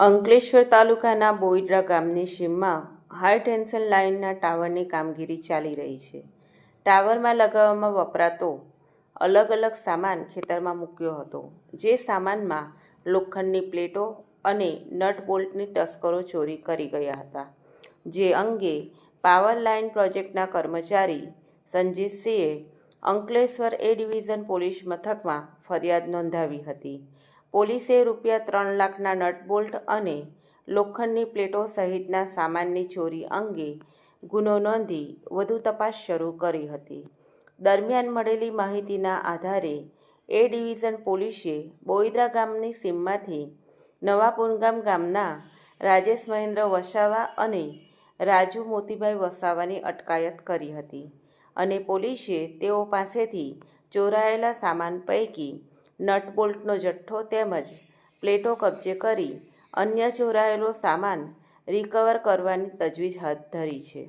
અંકલેશ્વર તાલુકાના બોઈડરા ગામની સીમમાં હાઈ ટેન્શન લાઇનના ટાવરની કામગીરી ચાલી રહી છે. ટાવરમાં લગાવવામાં વપરાતો અલગ અલગ સામાન ખેતરમાં મૂક્યો હતો. જે સામાનમાં લોખંડની પ્લેટો અને નટ બોલ્ટની તસ્કરો ચોરી કરી ગયા હતા. જે અંગે પાવર લાઇન પ્રોજેક્ટના કર્મચારી સંજીતસિંહે અંકલેશ્વર એ ડિવિઝન પોલીસ મથકમાં ફરિયાદ નોંધાવી હતી. પોલીસે ₹3 લાખના નટ બોલ્ટ અને લોખંડની પ્લેટો સહિતના સામાનની ચોરી અંગે ગુનો નોંધી વધુ તપાસ શરૂ કરી હતી. દરમિયાન મળેલી માહિતીના આધારે એ ડિવિઝન પોલીસે બોઈદરા ગામની સીમમાંથી નવા પુનગામ ગામના રાજેશ મહેન્દ્ર વસાવા અને રાજુ મોતીભાઈ વસાવાની અટકાયત કરી હતી અને પોલીસે તેઓ પાસેથી ચોરાયેલા સામાન પૈકી નટ બોલ્ટનો જથ્થો તેમજ પ્લેટો કબજે કરી અન્ય ચોરાયેલો સામાન રિકવર કરવાની તજવીજ હાથ ધરી છે.